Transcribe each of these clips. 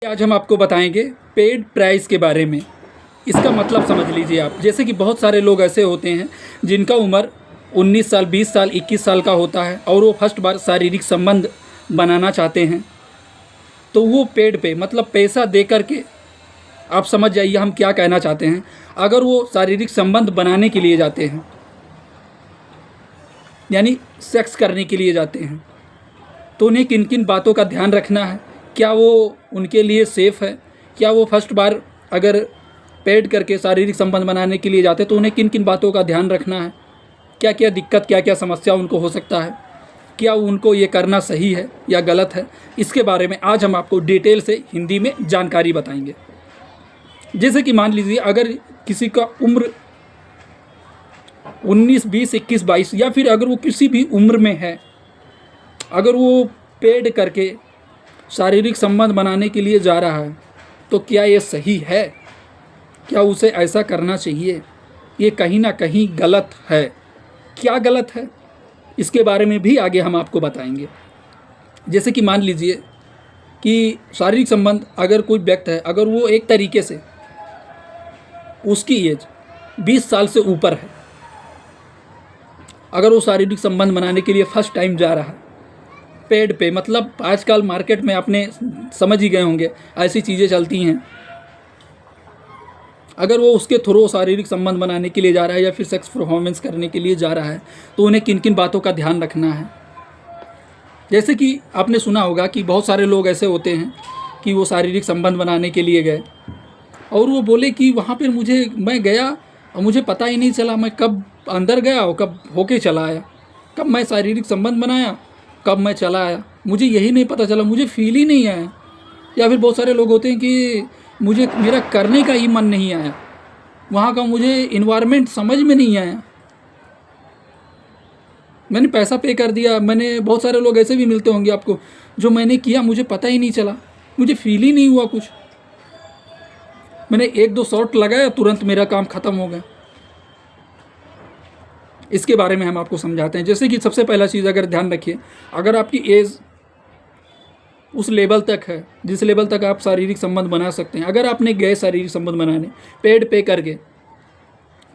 आज हम आपको बताएंगे पेड प्राइस के बारे में। इसका मतलब समझ लीजिए आप, जैसे कि बहुत सारे लोग ऐसे होते हैं जिनका उम्र 19 साल, 20 साल, 21 साल का होता है और वो फर्स्ट बार शारीरिक संबंध बनाना चाहते हैं, तो वो पेड पे मतलब पैसा दे कर के, आप समझ जाइए हम क्या कहना चाहते हैं। अगर वो शारीरिक संबंध बनाने के लिए जाते हैं, यानी सेक्स करने के लिए जाते हैं, तो उन्हें किन किन बातों का ध्यान रखना है। क्या वो उनके लिए सेफ़ है? क्या वो फर्स्ट बार अगर पेड करके शारीरिक संबंध बनाने के लिए जाते हैं तो उन्हें किन किन बातों का ध्यान रखना है? क्या क्या दिक्कत, क्या क्या समस्या उनको हो सकता है? क्या उनको ये करना सही है या गलत है? इसके बारे में आज हम आपको डिटेल से हिंदी में जानकारी बताएंगे। जैसे कि मान लीजिए अगर किसी का उम्र 19, 20, 21, 22 या फिर अगर वो किसी भी उम्र में है, अगर वो पेड करके शारीरिक संबंध बनाने के लिए जा रहा है, तो क्या ये सही है? क्या उसे ऐसा करना चाहिए? ये कहीं ना कहीं गलत है। क्या गलत है, इसके बारे में भी आगे हम आपको बताएंगे। जैसे कि मान लीजिए कि शारीरिक संबंध अगर कोई व्यक्ति है, अगर वो एक तरीके से उसकी एज 20 साल से ऊपर है, अगर वो शारीरिक संबंध बनाने के लिए फर्स्ट टाइम जा रहा है पेड पे, मतलब आजकल मार्केट में आपने समझ ही गए होंगे ऐसी चीज़ें चलती हैं। अगर वो उसके थ्रू शारीरिक संबंध बनाने के लिए जा रहा है या फिर सेक्स परफॉर्मेंस करने के लिए जा रहा है, तो उन्हें किन किन बातों का ध्यान रखना है। जैसे कि आपने सुना होगा कि बहुत सारे लोग ऐसे होते हैं कि वो शारीरिक संबंध बनाने के लिए गए और वो बोले कि वहाँ पर मैं गया और मुझे पता ही नहीं चला मैं कब अंदर गया और कब होके चला आया, कब मैं शारीरिक संबंध बनाया, कब मैं चला आया, मुझे यही नहीं पता चला, मुझे फील ही नहीं आया। या फिर बहुत सारे लोग होते हैं कि मेरा करने का ही मन नहीं आया, वहाँ का मुझे इन्वायरमेंट समझ में नहीं आया, मैंने पैसा पे कर दिया। बहुत सारे लोग ऐसे भी मिलते होंगे आपको, जो मैंने किया मुझे पता ही नहीं चला, मुझे फील ही नहीं हुआ कुछ, मैंने 1-2 शॉट लगाया, तुरंत मेरा काम ख़त्म हो गया। इसके बारे में हम आपको समझाते हैं। जैसे कि सबसे पहला चीज़ अगर ध्यान रखिए, अगर आपकी एज उस लेवल तक है जिस लेवल तक आप शारीरिक संबंध बना सकते हैं, अगर आपने गए शारीरिक संबंध बनाने पेड पे करके,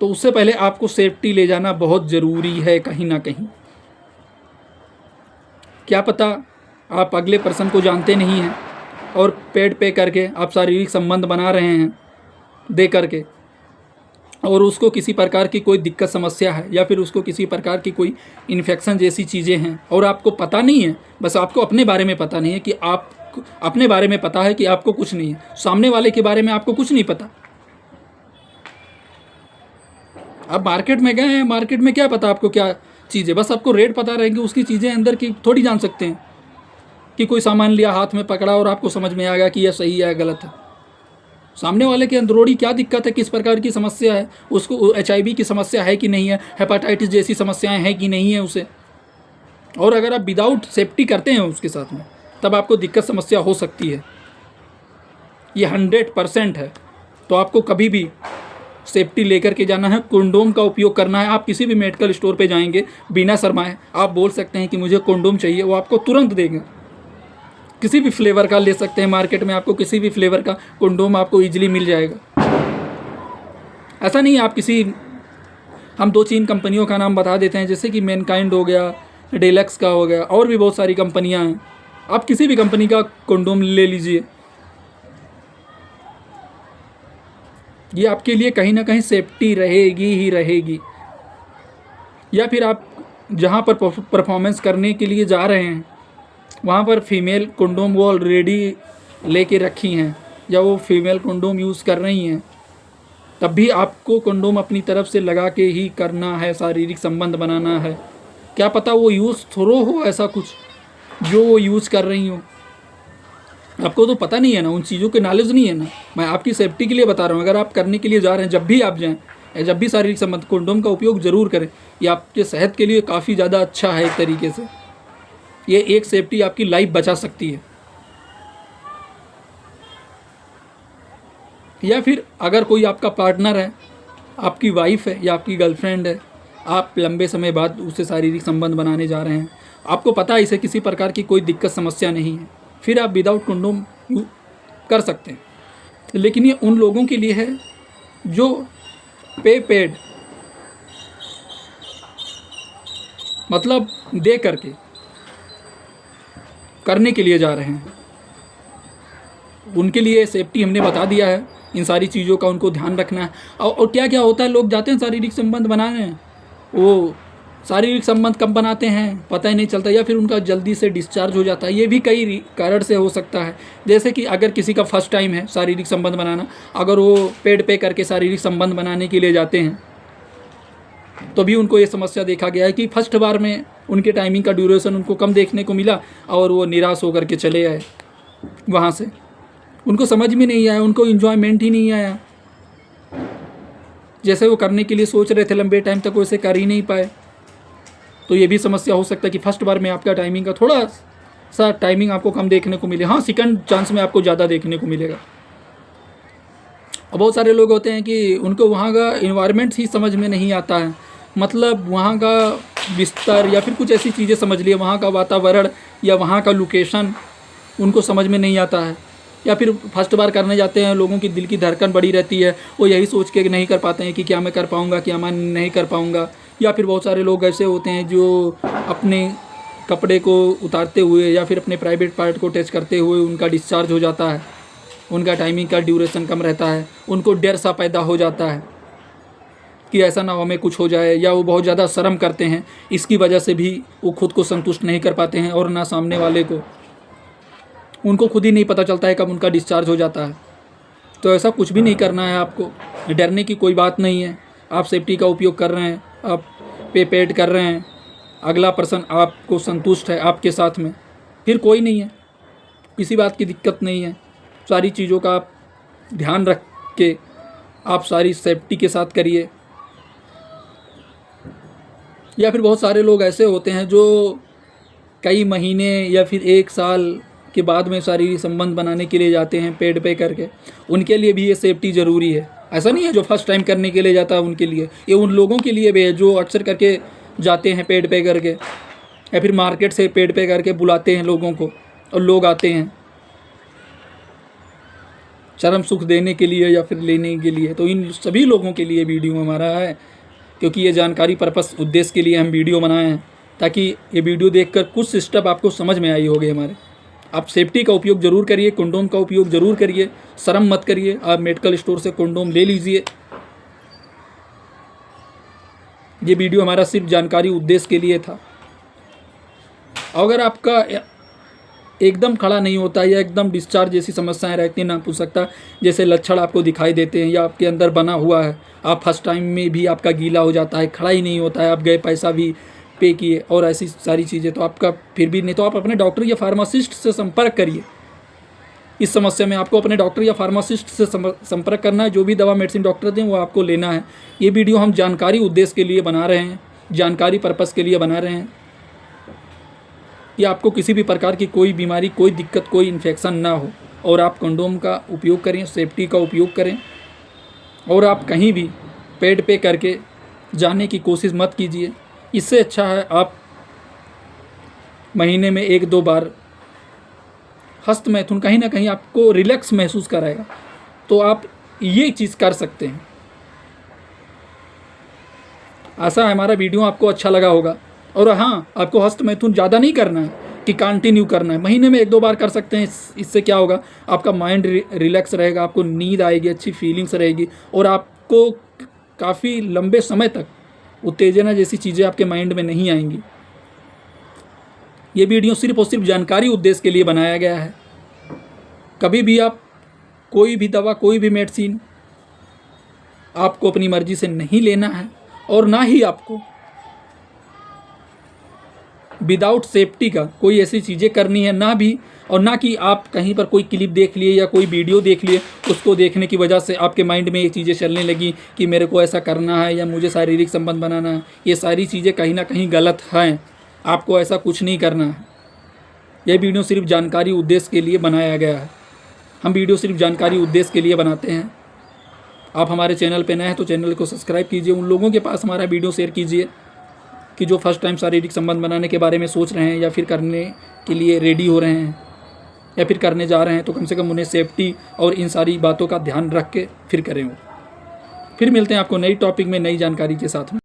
तो उससे पहले आपको सेफ्टी ले जाना बहुत ज़रूरी है कहीं ना कहीं। क्या पता आप अगले पर्सन को जानते नहीं हैं और पेड पे करके आप शारीरिक संबंध बना रहे हैं दे करके, और उसको किसी प्रकार की कोई दिक्कत समस्या है या फिर उसको किसी प्रकार की कोई इन्फेक्शन जैसी चीज़ें हैं और आपको पता नहीं है, बस आपको अपने बारे में पता नहीं है कि आप अपने बारे में पता है कि आपको कुछ नहीं है, सामने वाले के बारे में आपको कुछ नहीं पता। आप मार्केट में गए हैं, मार्केट में क्या पता आपको क्या चीज़ है, बस आपको रेट पता रहेंगे, उसकी चीज़ें अंदर की थोड़ी जान सकते हैं। कि कोई सामान लिया, हाथ में पकड़ा और आपको समझ में आ गया कि यह सही है गलत है। सामने वाले के अंदरूनी क्या दिक्कत है, किस प्रकार की समस्या है, उसको HIV की समस्या है कि नहीं है, हेपेटाइटिस जैसी समस्याएं हैं कि नहीं है उसे। और अगर आप विदाउट सेफ्टी करते हैं उसके साथ में, तब आपको दिक्कत समस्या हो सकती है, ये 100% है। तो आपको कभी भी सेफ्टी लेकर के जाना है, कंडोम का उपयोग करना है। आप किसी भी मेडिकल स्टोर पे जाएंगे, बिना शर्माए आप बोल सकते हैं कि मुझे कंडोम चाहिए, वो आपको तुरंत देंगे। किसी भी फ्लेवर का ले सकते हैं, मार्केट में आपको किसी भी फ्लेवर का कंडोम आपको ईजिली मिल जाएगा। ऐसा नहीं आप हम 2-3 कंपनियों का नाम बता देते हैं, जैसे कि मैनकाइंड हो गया, डेलक्स का हो गया, और भी बहुत सारी कंपनियां हैं। आप किसी भी कंपनी का कंडोम ले लीजिए, ये आपके लिए कहीं ना कहीं सेफ्टी रहेगी ही रहेगी। या फिर आप जहाँ पर परफॉर्मेंस करने के लिए जा रहे हैं, वहाँ पर फीमेल कंडोम वो ऑलरेडी लेके रखी हैं या वो फीमेल कंडोम यूज़ कर रही हैं, तब भी आपको कंडोम अपनी तरफ से लगा के ही करना है, शारीरिक संबंध बनाना है। क्या पता वो यूज़ थ्रो हो ऐसा कुछ जो वो यूज़ कर रही हो, आपको तो पता नहीं है ना, उन चीज़ों के नॉलेज नहीं है ना। मैं आपकी सेफ्टी के लिए बता रहा हूँ। अगर आप करने के लिए जा रहे हैं, जब भी आप जाएँ या जब भी शारीरिक संबंध, कंडोम का उपयोग ज़रूर करें। ये आपके सेहत के लिए काफ़ी ज़्यादा अच्छा है एक तरीके से, ये एक सेफ्टी आपकी लाइफ बचा सकती है। या फिर अगर कोई आपका पार्टनर है, आपकी वाइफ है या आपकी गर्लफ्रेंड है, आप लंबे समय बाद उससे शारीरिक संबंध बनाने जा रहे हैं, आपको पता है इसे किसी प्रकार की कोई दिक्कत समस्या नहीं है, फिर आप विदाउट कंडोम कर सकते हैं, लेकिन ये उन लोगों के लिए है जो पेड मतलब दे करके करने के लिए जा रहे हैं। उनके लिए सेफ्टी हमने बता दिया है, इन सारी चीज़ों का उनको ध्यान रखना है। और क्या क्या होता है, लोग जाते हैं शारीरिक संबंध बनाने, वो शारीरिक संबंध कब बनाते हैं पता ही नहीं चलता, या फिर उनका जल्दी से डिस्चार्ज हो जाता है। ये भी कई कारण से हो सकता है, जैसे कि अगर किसी का फर्स्ट टाइम है शारीरिक संबंध बनाना, अगर वो पेड पे करके शारीरिक संबंध बनाने के लिए जाते हैं तो भी उनको ये समस्या देखा गया है कि फर्स्ट बार में उनके टाइमिंग का ड्यूरेशन उनको कम देखने को मिला और वो निराश होकर के चले आए वहाँ से। उनको समझ में नहीं आया, उनको इन्जॉयमेंट ही नहीं आया, जैसे वो करने के लिए सोच रहे थे लंबे टाइम तक वैसे कर ही नहीं पाए। तो ये भी समस्या हो सकता है कि फर्स्ट बार में आपका टाइमिंग का थोड़ा सा टाइमिंग आपको कम देखने को मिले। हाँ, सेकंड चांस में आपको ज़्यादा देखने को मिलेगा। और बहुत सारे लोग होते हैं कि उनको वहाँ का इन्वायरमेंट ही समझ में नहीं आता है, मतलब वहाँ का बिस्तर या फिर कुछ ऐसी चीज़ें समझ लिए, वहाँ का वातावरण या वहाँ का लोकेशन उनको समझ में नहीं आता है। या फिर फर्स्ट बार करने जाते हैं, लोगों की दिल की धड़कन बढ़ी रहती है, वो यही सोच के नहीं कर पाते हैं कि क्या मैं कर पाऊँगा, क्या मैं नहीं कर पाऊँगा। या फिर बहुत सारे लोग ऐसे होते हैं जो अपने कपड़े को उतारते हुए या फिर अपने प्राइवेट पार्ट को टच करते हुए उनका डिस्चार्ज हो जाता है, उनका टाइमिंग का ड्यूरेशन कम रहता है, उनको डर सा पैदा हो जाता है कि ऐसा ना हो हमें कुछ हो जाए, या वो बहुत ज़्यादा शर्म करते हैं, इसकी वजह से भी वो खुद को संतुष्ट नहीं कर पाते हैं और ना सामने वाले को, उनको खुद ही नहीं पता चलता है कब उनका डिस्चार्ज हो जाता है। तो ऐसा कुछ भी नहीं करना है आपको, डरने की कोई बात नहीं है। आप सेफ्टी का उपयोग कर रहे हैं, आप पेड कर रहे हैं, अगला पर्सन आपको संतुष्ट है आपके साथ में, फिर कोई नहीं है, किसी बात की दिक्कत नहीं है। सारी चीज़ों का आप ध्यान रख के आप सारी सेफ्टी के साथ करिए। या फिर बहुत सारे लोग ऐसे होते हैं जो कई महीने या फिर 1 साल के बाद में शारीरिक संबंध बनाने के लिए जाते हैं पेड पे करके, उनके लिए भी ये सेफ्टी ज़रूरी है। ऐसा नहीं है जो फर्स्ट टाइम करने के लिए जाता है उनके लिए, ये उन लोगों के लिए भी है जो अक्सर करके जाते हैं पेड पे करके, या फिर मार्केट से पेड पे करके बुलाते हैं लोगों को और लोग आते हैं चरम सुख देने के लिए या फिर लेने के लिए। तो इन सभी लोगों के लिए वीडियो हमारा है, क्योंकि ये जानकारी पर्पस उद्देश्य के लिए हम वीडियो बनाए हैं, ताकि ये वीडियो देखकर कुछ स्टेप आपको समझ में आई होगी हमारे। आप सेफ्टी का उपयोग ज़रूर करिए, कंडोम का उपयोग ज़रूर करिए, शर्म मत करिए। आप मेडिकल स्टोर से कंडोम ले लीजिए। ये वीडियो हमारा सिर्फ जानकारी उद्देश्य के लिए था। अगर आपका एकदम खड़ा नहीं होता या एकदम डिस्चार्ज जैसी समस्याएं रहती हैं, ना पूछ सकता जैसे लक्षण आपको दिखाई देते हैं या आपके अंदर बना हुआ है, आप फर्स्ट टाइम में भी आपका गीला हो जाता है, खड़ा ही नहीं होता है, आप गए पैसा भी पे किए और ऐसी सारी चीज़ें, तो आपका फिर भी नहीं, तो आप अपने डॉक्टर या फार्मासिस्ट से संपर्क करिए। इस समस्या में आपको अपने डॉक्टर या फार्मासिस्ट से संपर्क करना है। जो भी दवा मेडिसिन डॉक्टर दें वो आपको लेना है। ये वीडियो हम जानकारी उद्देश्य के लिए बना रहे हैं, जानकारी पर्पस के लिए बना रहे हैं कि आपको किसी भी प्रकार की कोई बीमारी, कोई दिक्कत, कोई इन्फेक्शन ना हो, और आप कंडोम का उपयोग करें, सेफ्टी का उपयोग करें, और आप कहीं भी पेड पे करके जाने की कोशिश मत कीजिए। इससे अच्छा है आप महीने में 1-2 बार हस्त मैथुन, कहीं ना कहीं आपको रिलैक्स महसूस कराएगा, तो आप ये चीज़ कर सकते हैं। आशा है हमारा वीडियो आपको अच्छा लगा होगा। और हाँ, आपको हस्त मैथुन ज़्यादा नहीं करना है कि कंटिन्यू करना है, महीने में 1-2 बार कर सकते हैं। इससे क्या होगा, आपका माइंड रिलैक्स रहेगा, आपको नींद आएगी, अच्छी फीलिंग्स रहेगी, और आपको काफ़ी लंबे समय तक उत्तेजना जैसी चीज़ें आपके माइंड में नहीं आएंगी। ये वीडियो सिर्फ और सिर्फ जानकारी उद्देश्य के लिए बनाया गया है। कभी भी आप कोई भी दवा, कोई भी मेडिसिन आपको अपनी मर्जी से नहीं लेना है, और ना ही आपको विदाउट सेफ्टी का कोई ऐसी चीज़ें करनी है, ना भी, और ना कि आप कहीं पर कोई क्लिप देख लिए या कोई वीडियो देख लिए, उसको देखने की वजह से आपके माइंड में ये चीज़ें चलने लगी कि मेरे को ऐसा करना है या मुझे शारीरिक संबंध बनाना है। ये सारी चीज़ें कहीं ना कहीं गलत हैं, आपको ऐसा कुछ नहीं करना है। यह वीडियो सिर्फ जानकारी उद्देश्य के लिए बनाया गया है। हम वीडियो सिर्फ जानकारी उद्देश्य के लिए बनाते हैं। आप हमारे चैनल पर नए हैं तो चैनल को सब्सक्राइब कीजिए, उन लोगों के पास हमारा वीडियो शेयर कीजिए कि जो फर्स्ट टाइम शारीरिक संबंध बनाने के बारे में सोच रहे हैं या फिर करने के लिए रेडी हो रहे हैं। या फिर करने जा रहे हैं तो कम से कम उन्हें सेफ्टी और इन सारी बातों का ध्यान रख के फिर करें वो। फिर मिलते हैं आपको नई टॉपिक में नई जानकारी के साथ में।